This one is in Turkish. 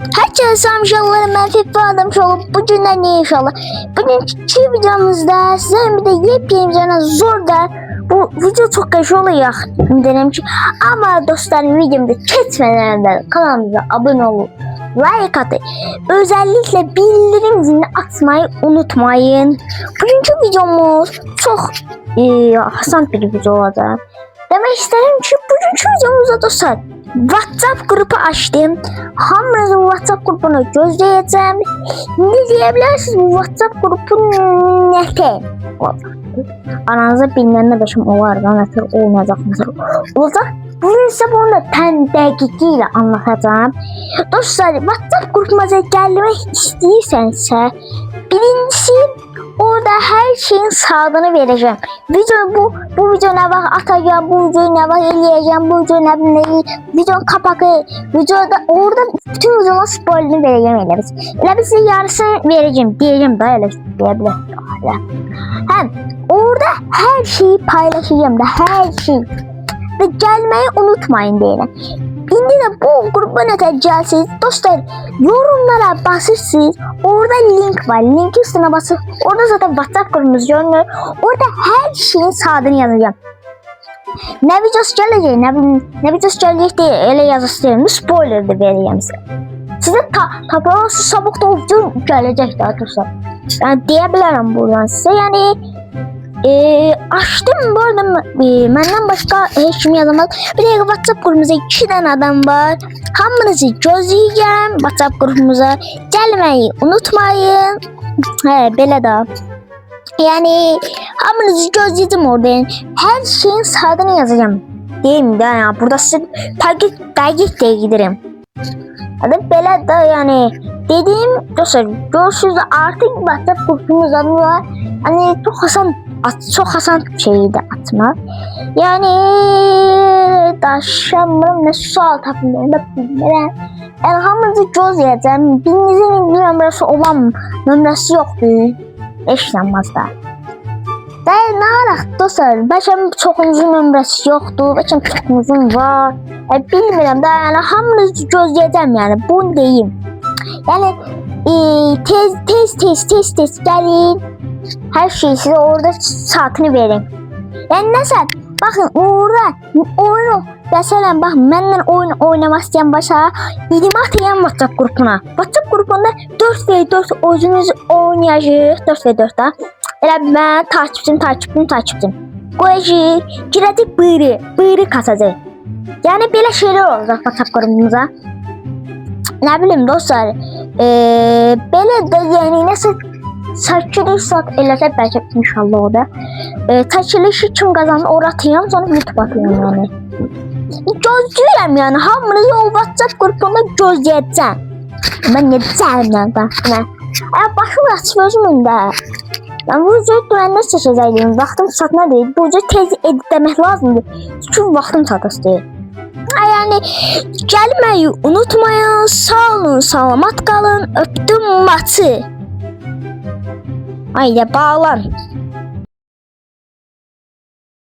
Herkese selam inşallah, ben Fethi Adem Şoğlu. Bugünden ne inşallah? Bugünkü videomuzda size bir de yepyeni bir zor da bu video çok karışık olacak dedim ki. Ama dostlarım, videomuza geçmeden evvel kanalımıza abone olun, like atın, özellikle bildirim zilini açmayı unutmayın. Bugünkü videomuz çok hassas bir video olacak. Demek isterim ki bugünkü videomuzda dostlar WhatsApp grubu açtım. Hamınızın WhatsApp grubunu gözleyeceğim. Ne diyebilirsiniz, bu WhatsApp grubu ne? Aranızda bilmeyenler başım olar da nasıl olmayacak, nasıl olacak. Bugün ise bunu da dəqiqiyle anlatacağım. Dostlar, WhatsApp grubumuza gelmek istiyorsanız birincisi orada her şeyin sağlığını vereceğim. Bu video ne bak atacağım, bu video ne bak eleyeceğim, bu video ne video kapağı, videoda orada bütün videonun spoilerını vereceğim. Öyle size yarısını vereceğim diyeceğim da öyle diyebilirim. Hem orada her şeyi paylaşacağım da her şeyi. Ve gelmeyi unutmayın diyelim. Şimdi de bu gruba ne gelsiniz dostlar, yorumlara basırsınız, orada link var, linkin üstüne basıp orada zaten WhatsApp grubumuz görünüyor. Orada her şeyin sağlığını yazacağım. Ne videosu gelecek, ne videosu gelecek diye öyle yazısı spoiler de vereceğim size. Size tablası sabuk da video gelecek arkadaşlar. Yani diyebilirim buradan size, yani açtım bu arada, benden başka hiç kim yazamaz. Bir de WhatsApp grubumuzda 2 tane adam var. Hamınızı gözleyeceğim WhatsApp grubumuza. Gelmeyi unutmayın. Böyle da. Yani hamınızı gözleyeceğim orada. Yani her şeyin sağlığını yazacağım. Değil mi? Yani burada size takip diye giderim. Hadi böyle da yani dediğim dostlar, görüşürüz. Artık WhatsApp grubumuz adı var. Hani çok hasan şeyi de atma. Yani daşamırım ne sual tapımlarında bilmem. Elhamdülillah göz yiyeceğim. Birinizin bir nömrəsi olan nömrəsi yoktu. Eşlenmez da. Ne alaq dostlar, başım çoxunuzun nömrəsi yoktu. Başım çoxunuzun var. Bilmirəm da, yani hamınızı göz yiyeceğim, yani bunu deyim. Yani tez gelin. Her şeyi size orada saatini verin. Yani mesela bakın orada oyunu mesela bak, benden oyun oynamak isteyen başa idim atayım WhatsApp grubuna. WhatsApp grubunda 4v4 özümüz oynayacağız. 4v4'da. Elə ben takipçim. Koyacağız. Girəcək bıyırı kasacaq. Yani böyle şeyler olacak WhatsApp grubumuza. Ne bileyim dostlar. Böyle de yani nasıl çəkiliş saat eləsə bəlkə inşallah o da. Çəkilişi kim qazandı ora atayım, sonra YouTube atayım yani. Gözləyirəm yani, hamınızı o WhatsApp grubunda gözləyəcəm. Mən ne diyeceğim yani başına. Başım açıq özümün də. Yani bu videoyu dönəndə çəkəcəkdim. Vaxtım çatına deyil. Bu videoyu tez editləmək lazımdır. Çünki vaxtım çatır. Yani gelmeyi unutmayın. Sağ olun, salamat kalın. Öptüm matı. Haydi bağlan.